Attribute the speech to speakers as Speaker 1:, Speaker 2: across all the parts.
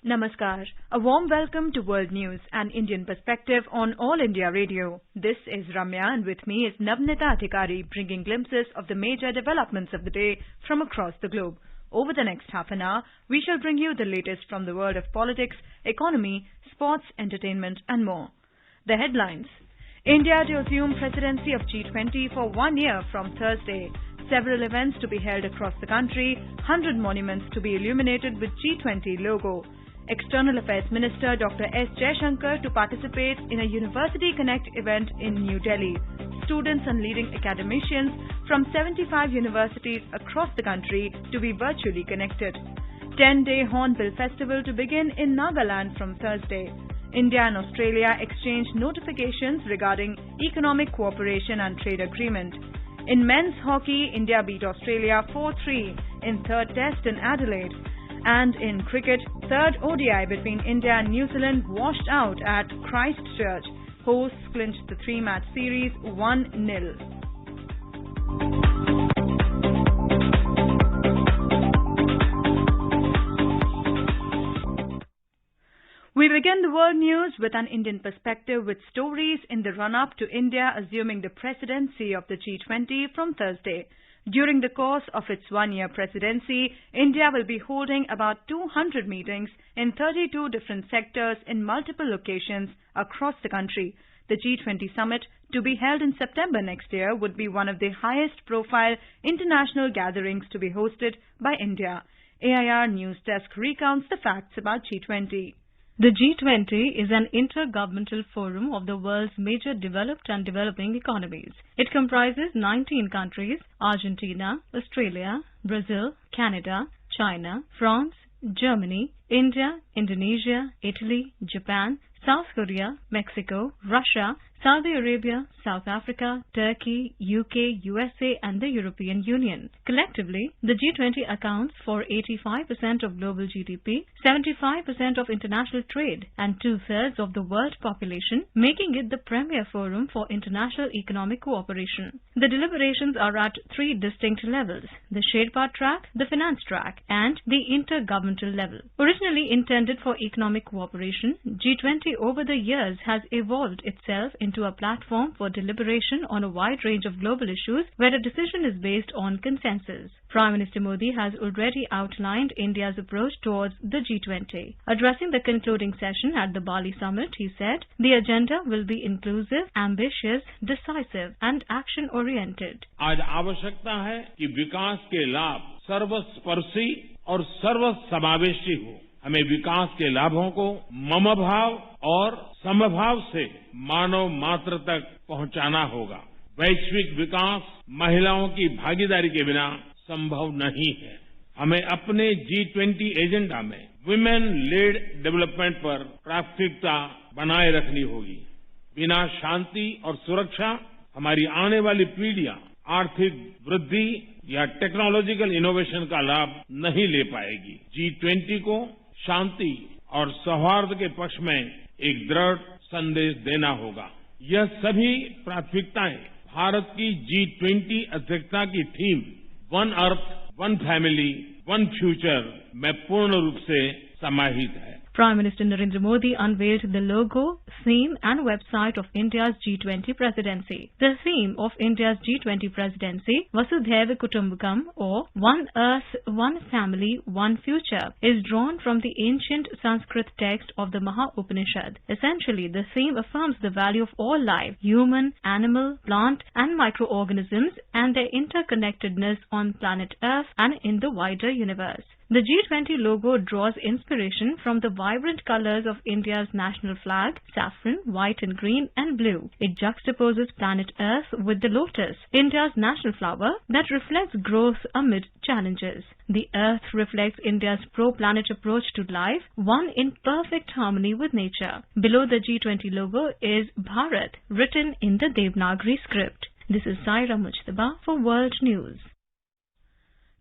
Speaker 1: Namaskar. A warm welcome to World News, an Indian perspective on All India Radio. This is Ramya and with me is Navnita Adhikari bringing glimpses of the major developments of the day from across the globe. Over the next half an hour, we shall bring you the latest from the world of politics, economy, sports, entertainment and more. The headlines. India to assume presidency of G20 for 1 year from Thursday. Several events to be held across the country, 100 monuments to be illuminated with G20 logo. External Affairs Minister Dr. S. Jaishankar to participate in a University Connect event in New Delhi. Students and leading academicians from 75 universities across the country to be virtually connected. 10-day Hornbill Festival to begin in Nagaland from Thursday. India and Australia exchanged notifications regarding economic cooperation and trade agreement. In men's hockey, India beat Australia 4-3 in third test in Adelaide. And in cricket, third ODI between India and New Zealand washed out at Christchurch. Hosts clinched the three-match series 1-0. We begin the world news with an Indian perspective with stories in the run-up to India assuming the presidency of the G20 from Thursday. During the course of its one-year presidency, India will be holding about 200 meetings in 32 different sectors in multiple locations across the country. The G20 summit, to be held in September next year, would be one of the highest-profile international gatherings to be hosted by India. AIR News Desk recounts the facts about G20.
Speaker 2: The G20 is an intergovernmental forum of the world's major developed and developing economies. It comprises 19 countries: Argentina, Australia, Brazil, Canada, China, France, Germany, India, Indonesia, Italy, Japan, South Korea, Mexico, Russia, Saudi Arabia, South Africa, Turkey, UK, USA and the European Union. Collectively, the G20 accounts for 85% of global GDP, 75% of international trade and two-thirds of the world population, making it the premier forum for international economic cooperation. The deliberations are at three distinct levels: the Sherpa track, the finance track and the intergovernmental level. Originally intended for economic cooperation, G20 over the years has evolved itself into a platform for deliberation on a wide range of global issues where a decision is based on consensus. Prime Minister Modi has already outlined India's approach towards the G20. Addressing the concluding session at the Bali summit, he said, the agenda will be inclusive, ambitious, decisive and action-oriented.
Speaker 3: आज आवश्यकता है कि विकास के लाभ सर्वस्पर्शी और सर्वसमावेशी हो। हमें विकास के लाभों को ममभाव और समभाव से मानव मात्र तक पहुंचाना होगा। वैश्विक विकास महिलाओं की भागीदारी के बिना संभव नहीं है। हमें अपने G20 एजेंडा में वुमेन लेड डेवलपमेंट पर प्राथमिकता बनाए रखनी होगी। बिना शांति और सुरक्षा हमारी आने वाली पीढ़ियां आर्थिक वृद्धि या टेक्नोलॉजिकल इनोवेशन का लाभ नहीं ले पाएगी। G20 को शांति और सौहार्द के पक्ष में एक दृढ़ संदेश देना होगा। यह सभी प्राथमिकताएं भारत की G20 अध्यक्षता की theme one earth, one family, one future में पूर्ण रूप से समाहित है।
Speaker 2: Prime Minister Narendra Modi unveiled the logo, theme and website of India's G20 presidency. The theme of India's G20 presidency, Vasudhaiva Kutumbakam or One Earth, One Family, One Future, is drawn from the ancient Sanskrit text of the Maha Upanishad. Essentially, the theme affirms the value of all life, human, animal, plant and microorganisms and their interconnectedness on planet Earth and in the wider universe. The G20 logo draws inspiration from the vibrant colors of India's national flag, saffron, white and green and blue. It juxtaposes planet Earth with the lotus, India's national flower that reflects growth amid challenges. The Earth reflects India's pro-planet approach to life, one in perfect harmony with nature. Below the G20 logo is Bharat, written in the Devanagari script. This is Saira Mujtaba for World News.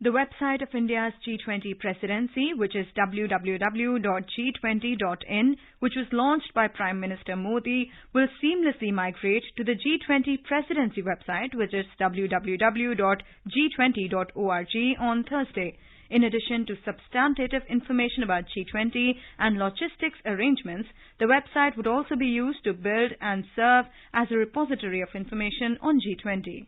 Speaker 1: The website of India's G20 presidency, which is www.g20.in, which was launched by Prime Minister Modi, will seamlessly migrate to the G20 presidency website, which is www.g20.org on Thursday. In addition to substantive information about G20 and logistics arrangements, the website would also be used to build and serve as a repository of information on G20.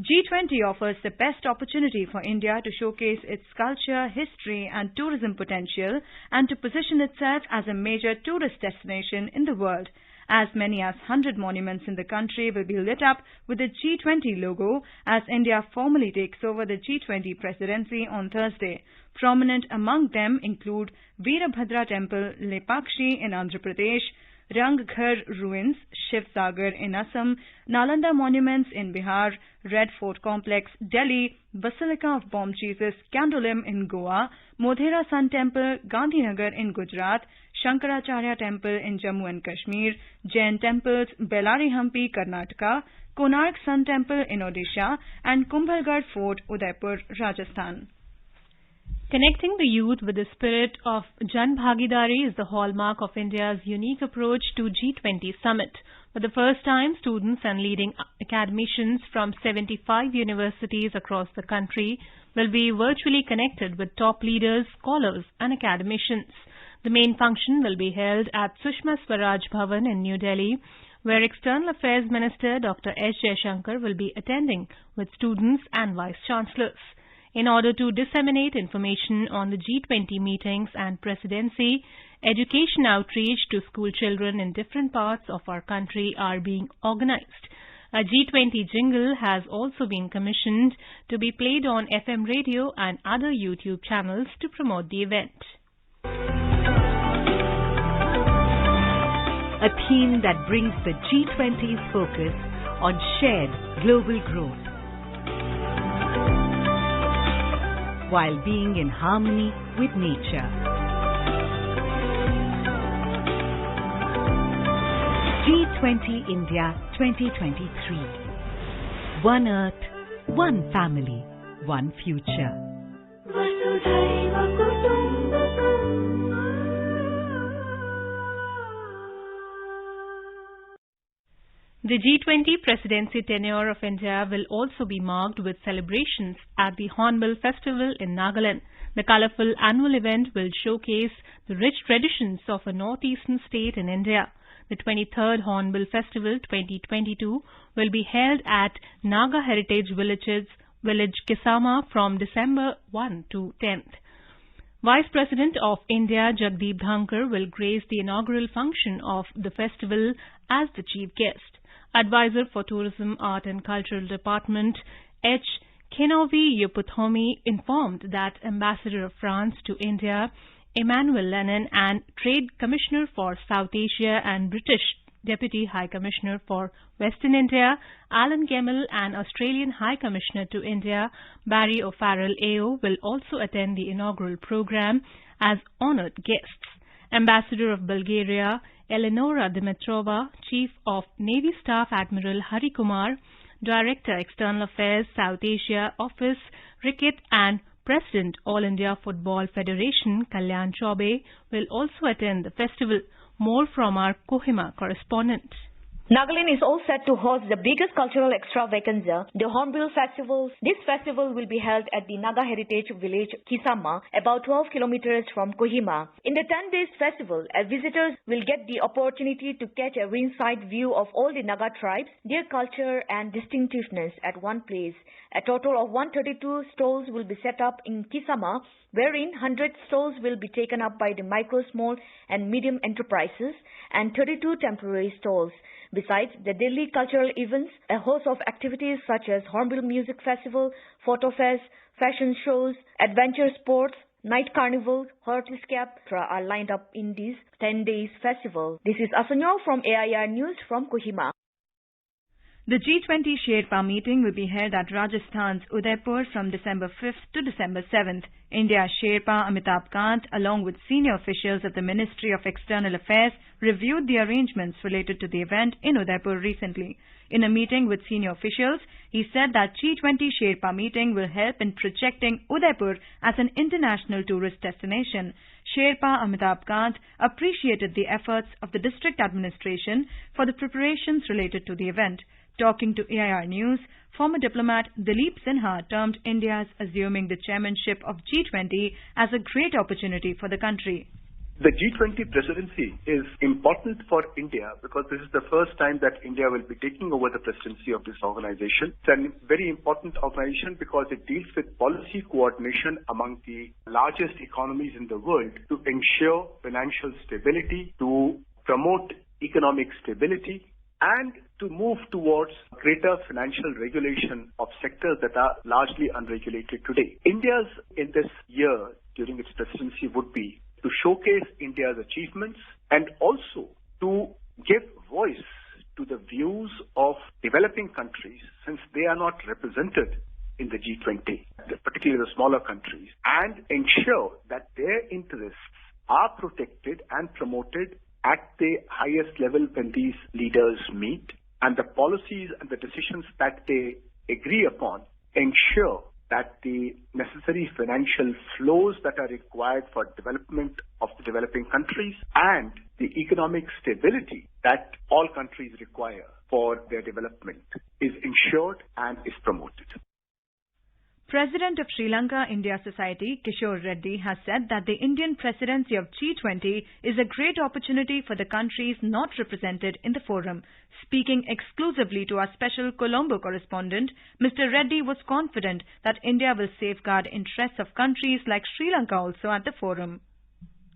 Speaker 1: G20 offers the best opportunity for India to showcase its culture, history and tourism potential and to position itself as a major tourist destination in the world. As many as 100 monuments in the country will be lit up with the G20 logo as India formally takes over the G20 presidency on Thursday. Prominent among them include Veerabhadra Temple, Lepakshi in Andhra Pradesh, Rangghar ruins, Shiv Sagar in Assam, Nalanda monuments in Bihar, Red Fort Complex, Delhi, Basilica of Bomb Jesus, Candolim in Goa, Modhera Sun Temple, Gandhinagar in Gujarat, Shankaracharya Temple in Jammu and Kashmir, Jain temples, Bellary Hampi, Karnataka, Konark Sun Temple in Odisha, and Kumbhalgarh Fort, Udaipur, Rajasthan.
Speaker 2: Connecting the youth with the spirit of Jan Bhagidari is the hallmark of India's unique approach to G20 Summit. For the first time, students and leading academicians from 75 universities across the country will be virtually connected with top leaders, scholars and academicians. The main function will be held at Sushma Swaraj Bhavan in New Delhi, where External Affairs Minister Dr. S. Jaishankar will be attending with students and vice-chancellors. In order to disseminate information on the G20 meetings and presidency, education outreach to school children in different parts of our country are being organized. A G20 jingle has also been commissioned to be played on FM radio and other YouTube channels to promote the event.
Speaker 4: A theme that brings the G20's focus on shared global growth, while being in harmony with nature. G20 India 2023. One Earth, one family, one future.
Speaker 2: The G20 presidency tenure of India will also be marked with celebrations at the Hornbill Festival in Nagaland. The colourful annual event will showcase the rich traditions of a northeastern state in India. The 23rd Hornbill Festival 2022 will be held at Naga Heritage Village Kisama from December 1 to 10th. Vice President of India Jagdeep Dhankar will grace the inaugural function of the festival as the chief guest. Advisor for Tourism, Art and Cultural Department H. Kenovi Yoputhomi informed that Ambassador of France to India Emmanuel Lennon and Trade Commissioner for South Asia and British Deputy High Commissioner for Western India Alan Gemmell and Australian High Commissioner to India Barry O'Farrell AO will also attend the inaugural program as honoured guests. Ambassador of Bulgaria Eleonora Dimitrova, Chief of Navy Staff Admiral Hari Kumar, Director External Affairs South Asia Office Ricket and President All India Football Federation Kalyan Chaube will also attend the festival. More from our Kohima correspondent.
Speaker 5: Nagaland is all set to host the biggest cultural extravaganza, the Hornbill Festival. This festival will be held at the Naga Heritage Village, Kisama, about 12 kilometers from Kohima. In the 10 days festival, visitors will get the opportunity to catch a ringside view of all the Naga tribes, their culture and distinctiveness at one place. A total of 132 stalls will be set up in Kisama, wherein 100 stalls will be taken up by the micro, small and medium enterprises and 32 temporary stalls. Besides the daily cultural events, a host of activities such as Hornbill Music Festival, Photo Fest, fashion shows, adventure sports, night carnival, horticulture are lined up in this 10 days festival. This is Asanyo from AIR News from Kohima.
Speaker 1: The G20 Sherpa meeting will be held at Rajasthan's Udaipur from December 5th to December 7th. India's Sherpa Amitabh Kant, along with senior officials of the Ministry of External Affairs, reviewed the arrangements related to the event in Udaipur recently. In a meeting with senior officials, he said that G20 Sherpa meeting will help in projecting Udaipur as an international tourist destination. Sherpa Amitabh Kant appreciated the efforts of the district administration for the preparations related to the event. Talking to AIR News, former diplomat Dileep Sinha termed India's assuming the chairmanship of G20 as a great opportunity for the country.
Speaker 6: The G20 presidency is important for India because this is the first time that India will be taking over the presidency of this organization. It's a very important organization because it deals with policy coordination among the largest economies in the world to ensure financial stability, to promote economic stability, and to move towards greater financial regulation of sectors that are largely unregulated today. India's in this year during its presidency would be to showcase India's achievements and also to give voice to the views of developing countries since they are not represented in the G20, particularly the smaller countries, and ensure that their interests are protected and promoted at the highest level when these leaders meet, and the policies and the decisions that they agree upon ensure that the necessary financial flows that are required for development of the developing countries and the economic stability that all countries require for their development is ensured and is promoted.
Speaker 1: President of Sri Lanka India Society, Kishore Reddy, has said that the Indian presidency of G20 is a great opportunity for the countries not represented in the forum. Speaking exclusively to our special Colombo correspondent, Mr. Reddy was confident that India will safeguard interests of countries like Sri Lanka also at the forum.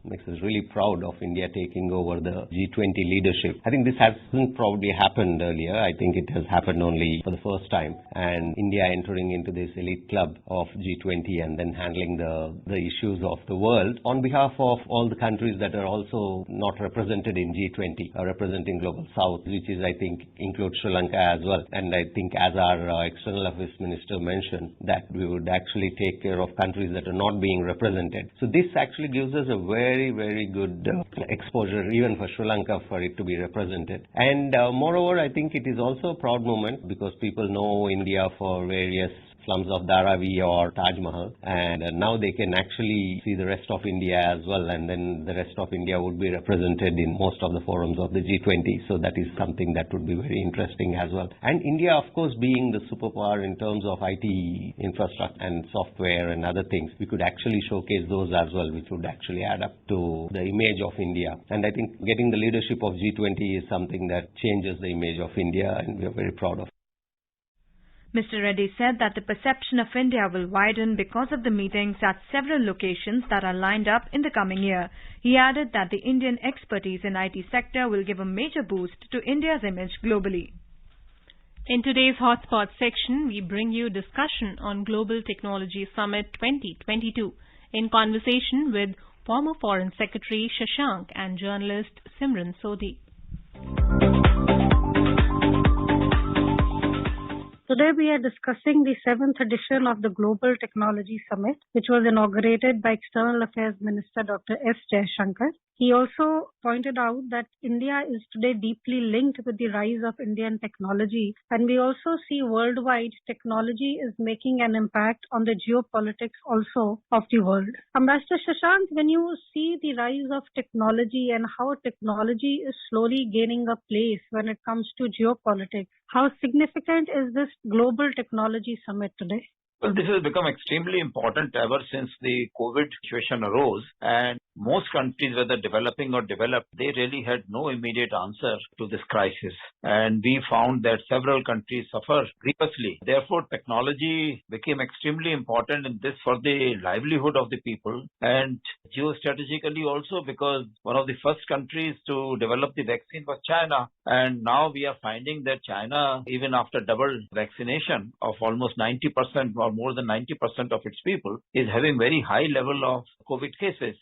Speaker 7: Makes us really proud of India taking over the G20 leadership. I think this hasn't probably happened earlier. I think it has happened only for the first time. And India entering into this elite club of G20 and then handling the issues of the world on behalf of all the countries that are also not represented in G20, representing Global South, which is, I think, includes Sri Lanka as well. And I think as our External Affairs Minister mentioned, that we would actually take care of countries that are not being represented. So this actually gives us a very good exposure even for Sri Lanka for it to be represented. And moreover, I think it is also a proud moment because people know India for various slums of Dharavi or Taj Mahal, and now they can actually see the rest of India as well, and then the rest of India would be represented in most of the forums of the G20. So that is something that would be very interesting as well. And India, of course, being the superpower in terms of IT infrastructure and software and other things, we could actually showcase those as well, which would actually add up to the image of India. And I think getting the leadership of G20 is something that changes the image of India, and we are very proud of it.
Speaker 1: Mr. Reddy said that the perception of India will widen because of the meetings at several locations that are lined up in the coming year. He added that the Indian expertise in IT sector will give a major boost to India's image globally.
Speaker 2: In today's Hotspot section, we bring you discussion on Global Technology Summit 2022 in conversation with former Foreign Secretary Shashank and journalist Simran Sodhi.
Speaker 8: Today we are discussing the 7th edition of the Global Technology Summit, which was inaugurated by External Affairs Minister Dr. S. Jaishankar. He also pointed out that India is today deeply linked with the rise of Indian technology, and we also see worldwide technology is making an impact on the geopolitics also of the world. Ambassador Shashank, when you see the rise of technology and how technology is slowly gaining a place when it comes to geopolitics, how significant is this Global Technology Summit today?
Speaker 9: Well, this has become extremely important ever since the COVID situation arose, and most countries, whether developing or developed, they really had no immediate answer to this crisis. And we found that several countries suffer grievously. Therefore, technology became extremely important in this for the livelihood of the people, and geostrategically also because one of the first countries to develop the vaccine was China. And now we are finding that China, even after double vaccination of almost 90% or more than 90% of its people, is having very high level of COVID cases.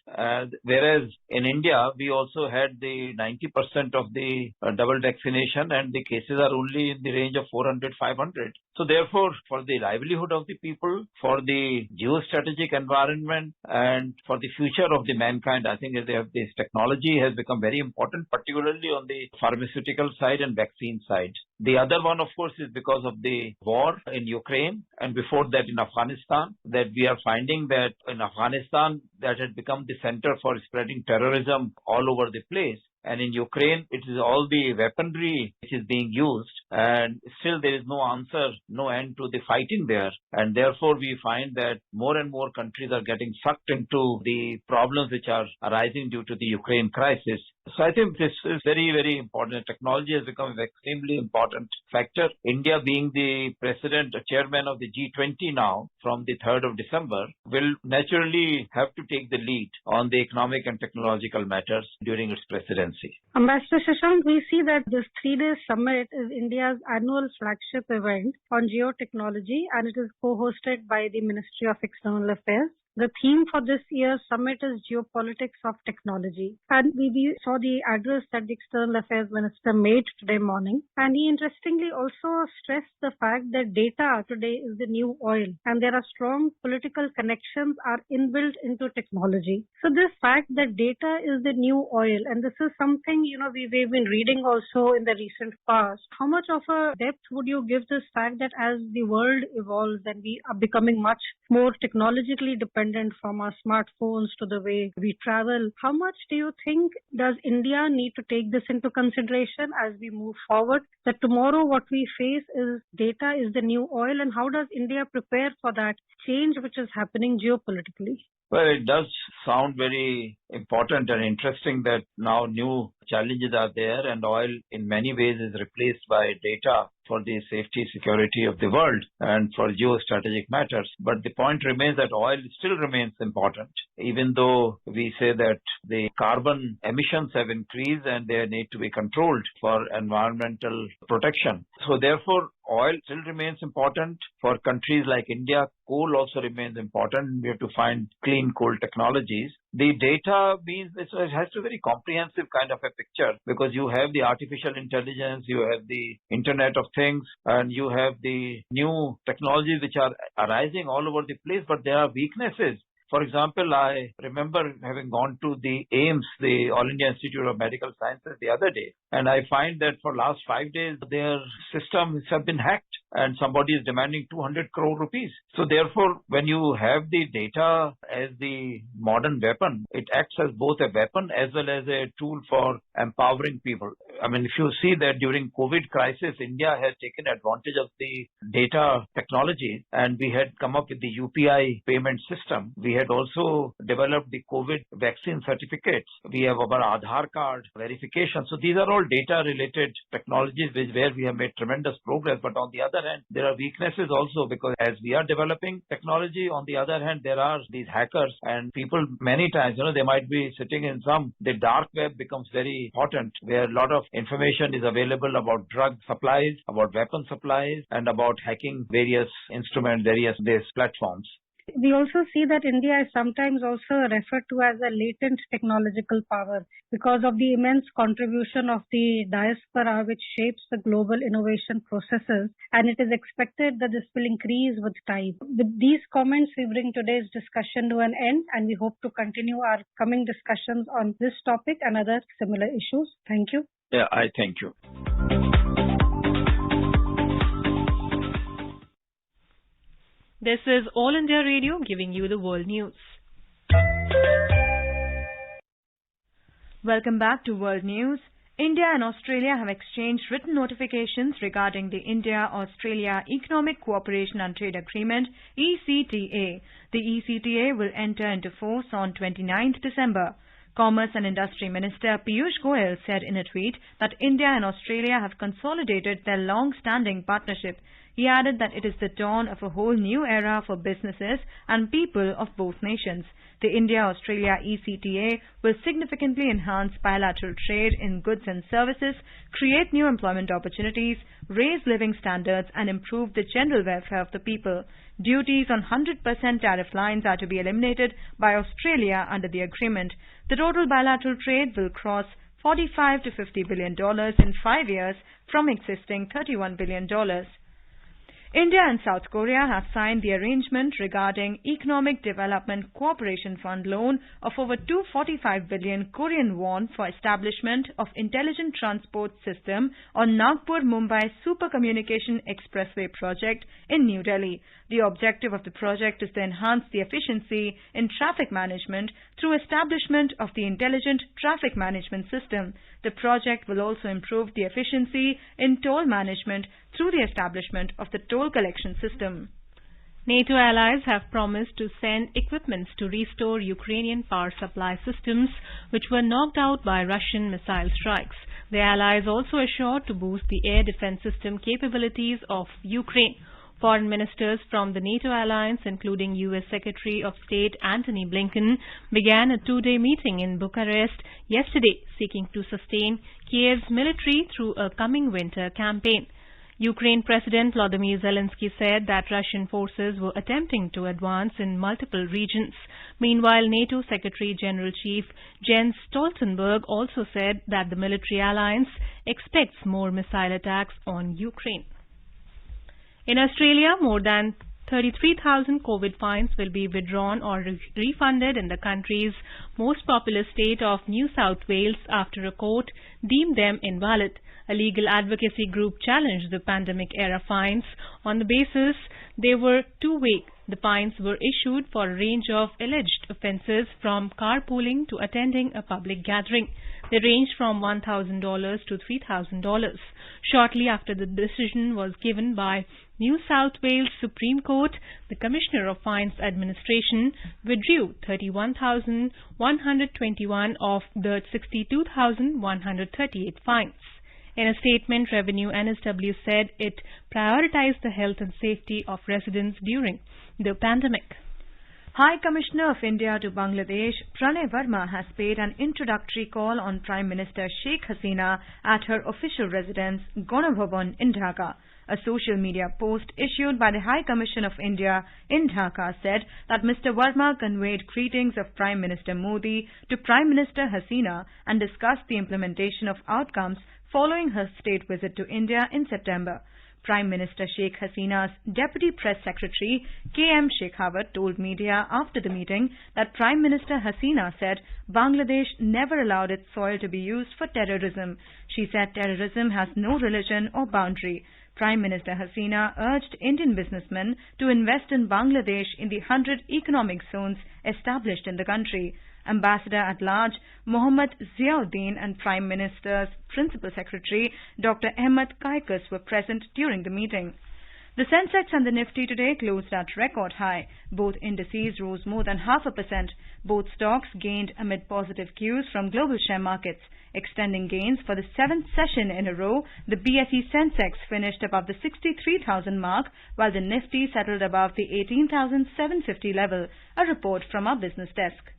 Speaker 9: Whereas in India, we also had the 90% of the double vaccination and the cases are only in the range of 400, 500. So therefore, for the livelihood of the people, for the geostrategic environment and for the future of the mankind, I think this technology has become very important, particularly on the pharmaceutical side and vaccine side. The other one, of course, is because of the war in Ukraine and before that in Afghanistan, that we are finding that in Afghanistan that had become the center for spreading terrorism all over the place. And in Ukraine, it is all the weaponry which is being used, and still there is no answer, no end to the fighting there. And therefore, we find that more and more countries are getting sucked into the problems which are arising due to the Ukraine crisis. So I think this is very, very important. Technology has become an extremely important factor. India being the president, chairman of the G20 now from the 3rd of December will naturally have to take the lead on the economic and technological matters during its presidency.
Speaker 8: Ambassador Shashank, we see that this 3-day summit is India's annual flagship event on geotechnology, and it is co-hosted by the Ministry of External Affairs. The theme for this year's summit is Geopolitics of Technology. And we saw the address that the External Affairs Minister made today morning. And he interestingly also stressed the fact that data today is the new oil. And there are strong political connections are inbuilt into technology. So this fact that data is the new oil, and this is something, we've been reading also in the recent past. How much of a depth would you give this fact that as the world evolves and we are becoming much more technologically dependent from our smartphones to the way we travel, how much do you think does India need to take this into consideration as we move forward? That tomorrow what we face is data is the new oil, and how does India prepare for that change which is happening geopolitically?
Speaker 9: Well, it does sound very important and interesting that now new challenges are there, and oil in many ways is replaced by data for the safety, security of the world and for geostrategic matters. But the point remains that oil still remains important, even though we say that the carbon emissions have increased and they need to be controlled for environmental protection. So therefore, oil still remains important. For countries like India, coal also remains important. We have to find clean coal technologies. The data means it has a very comprehensive kind of a picture, because you have the artificial intelligence, you have the Internet of Things, and you have the new technologies which are arising all over the place, but there are weaknesses. For example, I remember having gone to the AIIMS, the All India Institute of Medical Sciences, the other day, and I find that for last 5 days, their systems have been hacked and somebody is demanding 200 crore rupees. So therefore, when you have the data as the modern weapon, it acts as both a weapon as well as a tool for empowering people. I mean, if you see that during COVID crisis, India has taken advantage of the data technology, and we had come up with the UPI payment system. We had also developed the COVID vaccine certificates. We have our Aadhaar card verification. So these are all data-related technologies where we have made tremendous progress. But on the other hand, there are weaknesses also, because as we are developing technology, on the other hand, there are these hackers and people many times, they might be sitting in the dark web becomes very important, where a lot of information is available about drug supplies, about weapon supplies, and about hacking various instruments, various platforms.
Speaker 8: We also see that India is sometimes also referred to as a latent technological power because of the immense contribution of the diaspora, which shapes the global innovation processes, and it is expected that this will increase with time. With these comments, we bring today's discussion to an end, and we hope to continue our coming discussions on this topic and other similar issues. Thank you.
Speaker 9: Yeah, I thank you.
Speaker 2: This is All India Radio giving you the world news.
Speaker 1: Welcome back to World News. India and Australia have exchanged written notifications regarding the India-Australia Economic Cooperation and Trade Agreement, ECTA. The ECTA will enter into force on 29th December. Commerce and Industry Minister Piyush Goyal said in a tweet that India and Australia have consolidated their long-standing partnership. He added that it is the dawn of a whole new era for businesses and people of both nations. The India-Australia ECTA will significantly enhance bilateral trade in goods and services, create new employment opportunities, raise living standards, and improve the general welfare of the people. Duties on 100% tariff lines are to be eliminated by Australia under the agreement. The total bilateral trade will cross $45 to $50 billion in 5 years from existing $31 billion. India and South Korea have signed the arrangement regarding Economic Development Cooperation Fund loan of over 245 billion Korean won for establishment of intelligent transport system on Nagpur-Mumbai Super Communication Expressway project in New Delhi. The objective of the project is to enhance the efficiency in traffic management through establishment of the intelligent traffic management system. The project will also improve the efficiency in toll management through the establishment of the toll collection system.
Speaker 2: NATO allies have promised to send equipments to restore Ukrainian power supply systems which were knocked out by Russian missile strikes. The allies also assured to boost the air defense system capabilities of Ukraine. Foreign ministers from the NATO alliance, including U.S. Secretary of State Antony Blinken, began a two-day meeting in Bucharest yesterday, seeking to sustain Kiev's military through a coming winter campaign. Ukraine President Volodymyr Zelensky said that Russian forces were attempting to advance in multiple regions. Meanwhile, NATO Secretary-General-Chief Jens Stoltenberg also said that the military alliance expects more missile attacks on Ukraine. In Australia, more than 33,000 COVID fines will be withdrawn or refunded in the country's most populous state of New South Wales after a court deemed them invalid. A legal advocacy group challenged the pandemic-era fines on the basis they were too vague. The fines were issued for a range of alleged offences from carpooling to attending a public gathering. They ranged from $1,000 to $3,000. Shortly after the decision was given by New South Wales Supreme Court, the Commissioner of Fines Administration withdrew 31,121 of the 62,138 fines. In a statement, Revenue NSW said it prioritized the health and safety of residents during the pandemic.
Speaker 1: High Commissioner of India to Bangladesh, Pranay Verma, has paid an introductory call on Prime Minister Sheikh Hasina at her official residence, Ganabhavan in Dhaka. A social media post issued by the High Commission of India in Dhaka said that Mr. Verma conveyed greetings of Prime Minister Modi to Prime Minister Hasina and discussed the implementation of outcomes following her state visit to India in September. Prime Minister Sheikh Hasina's Deputy Press Secretary K.M. Shekhawat told media after the meeting that Prime Minister Hasina said Bangladesh never allowed its soil to be used for terrorism. She said terrorism has no religion or boundary. Prime Minister Hasina urged Indian businessmen to invest in Bangladesh in the 100 economic zones established in the country. Ambassador at Large Mohammad Ziauddin and Prime Minister's Principal Secretary Dr. Ahmed Kaikus were present during the meeting. The Sensex and the Nifty today closed at record high. Both indices rose more than 0.5%. Both stocks gained amid positive cues from global share markets. Extending gains for the 7th session in a row, the BSE Sensex finished above the 63,000 mark, while the Nifty settled above the 18,750 level. A report from our business desk.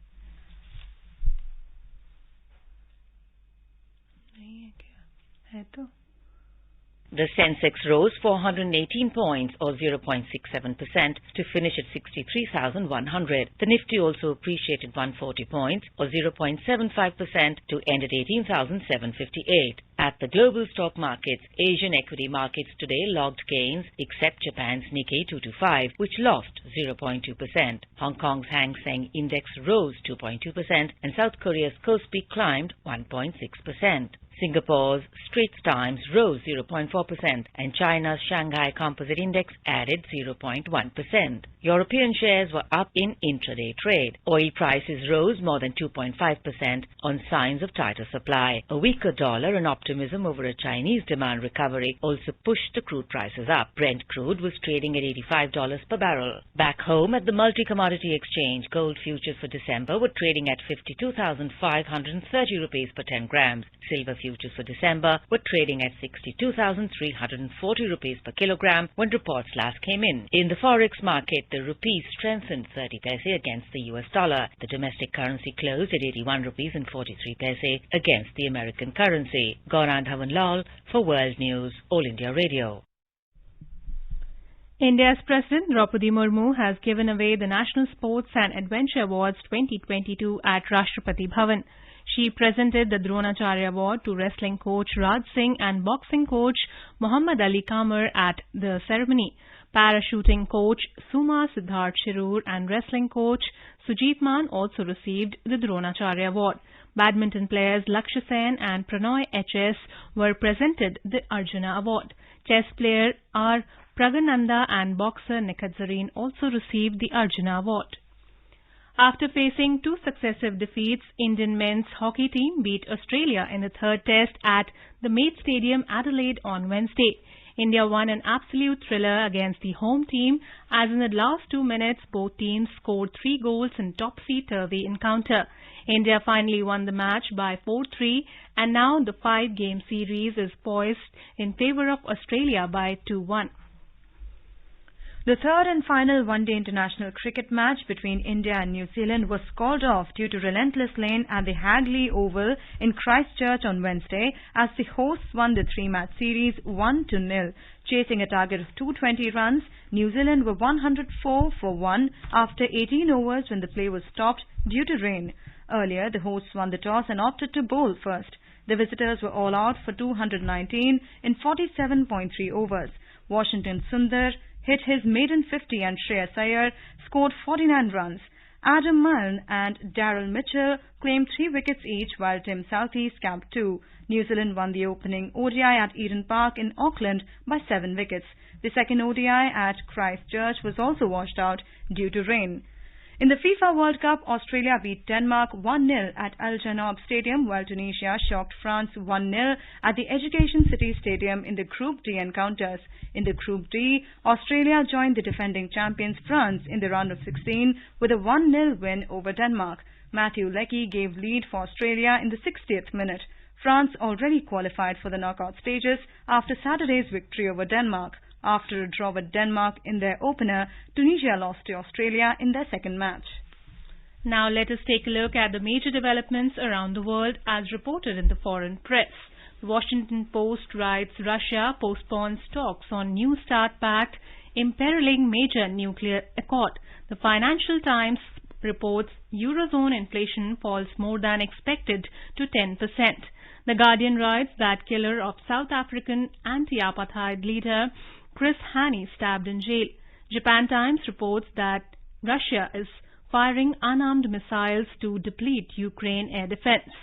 Speaker 10: The Sensex rose 418 points or 0.67% to finish at 63,100. The Nifty also appreciated 140 points or 0.75% to end at 18,758. At the global stock markets, Asian equity markets today logged gains except Japan's Nikkei 225, which lost 0.2%. Hong Kong's Hang Seng Index rose 2.2% and South Korea's Kospi climbed 1.6%. Singapore's Straits Times rose 0.4% and China's Shanghai Composite Index added 0.1%. European shares were up in intraday trade. Oil prices rose more than 2.5% on signs of tighter supply. A weaker dollar and optimism over a Chinese demand recovery also pushed the crude prices up. Brent crude was trading at $85 per barrel. Back home at the Multi-Commodity Exchange, gold futures for December were trading at 52,530 rupees per 10 grams. Silver futures for December were trading at 62,340 rupees per kilogram when reports last came in. In the forex market, the rupee strengthened 30 paise against the US dollar. The domestic currency closed at 81 rupees and 43 paise against the American currency. Gaurang Dhawan Lal for World News, All India Radio.
Speaker 2: India's President Draupadi Murmu has given away the National Sports and Adventure Awards 2022 at Rashtrapati Bhavan. She presented the Dronacharya Award to wrestling coach Raj Singh and boxing coach Muhammad Ali Kamar at the ceremony. Parachuting coach Suma Siddharth Shirur and wrestling coach Sujit Man also received the Dronacharya Award. Badminton players Lakshya Sen and Pranoy HS were presented the Arjuna Award. Chess player R. Pragananda and boxer Nikhat Zareen also received the Arjuna Award. After facing two successive defeats, Indian men's hockey team beat Australia in the third test at the Maid Stadium, Adelaide on Wednesday. India won an absolute thriller against the home team as in the last 2 minutes both teams scored 3 goals in topsy-turvy encounter. India finally won the match by 4-3 and now the 5-game series is poised in favour of Australia by 2-1.
Speaker 1: The third and final one-day international cricket match between India and New Zealand was called off due to relentless rain at the Hagley Oval in Christchurch on Wednesday as the hosts won the 3-match series 1-0. Chasing a target of 220 runs, New Zealand were 104 for 1 after 18 overs when the play was stopped due to rain. Earlier, the hosts won the toss and opted to bowl first. The visitors were all out for 219 in 47.3 overs. Washington Sundar hit his maiden 50 and Shreyas Iyer scored 49 runs. Adam Milne and Daryl Mitchell claimed 3 wickets each while Tim Southee capped 2. New Zealand won the opening ODI at Eden Park in Auckland by 7 wickets. The second ODI at Christchurch was also washed out due to rain. In the FIFA World Cup, Australia beat Denmark 1-0 at Al Janoub Stadium, while Tunisia shocked France 1-0 at the Education City Stadium in the Group D encounters. In the Group D, Australia joined the defending champions France in the round of 16 with a 1-0 win over Denmark. Matthew Leckie gave lead for Australia in the 60th minute. France already qualified for the knockout stages after Saturday's victory over Denmark. After a draw with Denmark in their opener, Tunisia lost to Australia in their second match.
Speaker 2: Now let us take a look at the major developments around the world as reported in the foreign press. The Washington Post writes Russia postpones talks on New START Pact, imperiling major nuclear accord. The Financial Times reports Eurozone inflation falls more than expected to 10%. The Guardian writes that killer of South African anti-apartheid leader Chris Hani stabbed in jail. Japan Times reports that Russia is firing unarmed missiles to deplete Ukraine air defense.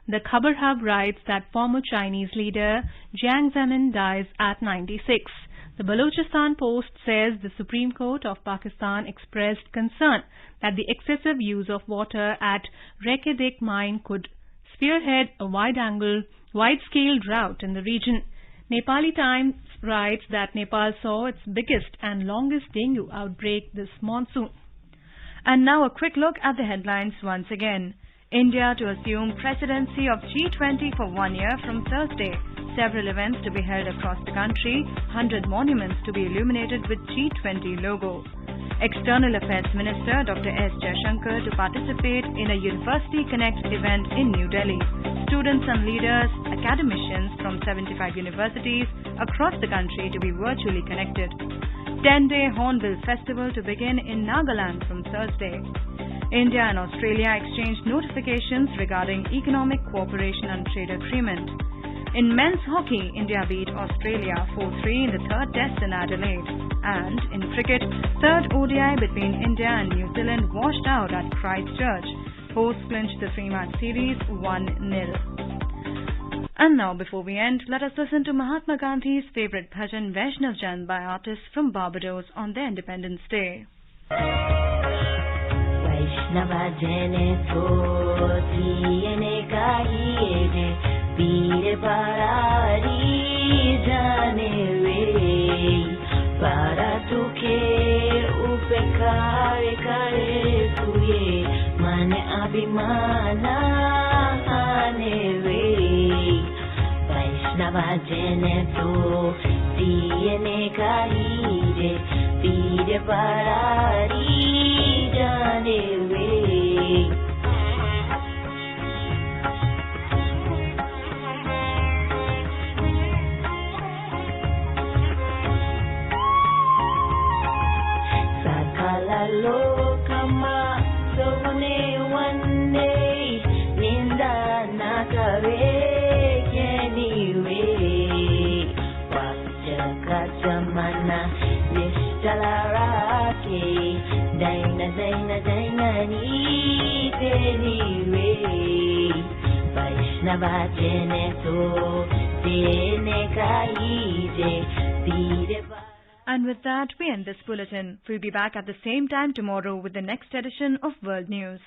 Speaker 2: The Khabar Hub writes that former Chinese leader Jiang Zemin dies at 96. The Balochistan Post says the Supreme Court of Pakistan expressed concern that the excessive use of water at Reko-Diq mine could spearhead a wide-scale drought in the region. Nepali Times writes that Nepal saw its biggest and longest dengue outbreak this monsoon.
Speaker 1: And now a quick look at the headlines once again. India to assume presidency of G20 for 1 year from Thursday. Several events to be held across the country. 100 monuments to be illuminated with G20 logo. External Affairs Minister Dr. S. Jaishankar to participate in a University Connect event in New Delhi. Students and leaders, academicians from 75 universities across the country to be virtually connected. 10-day Hornbill Festival to begin in Nagaland from Thursday. India and Australia exchanged notifications regarding economic cooperation and trade agreement. In men's hockey, India beat Australia 4-3 in the third test in Adelaide. And in cricket, third ODI between India and New Zealand washed out at Christchurch. Hosts clinched the 3-match series 1-0. And now, before we end, let us listen to Mahatma Gandhi's favourite bhajan Vaishnav Jan by artists from Barbados on their Independence Day.
Speaker 11: Vaishnava jane soti ene kahiye Veer parari jane ve para tukhe upekare kare tuye man abhimana ane ve Vaishnava jane soti ene kahiye Veer parari jane ve Lokama sone one day ninda nakave anyway Kachamana Nishtalarake Daina Daina Daina Ni Teniwe Vaishnava Jeneto Tene Kaije Pideva.
Speaker 1: And with that, we end this bulletin. We'll be back at the same time tomorrow with the next edition of World News.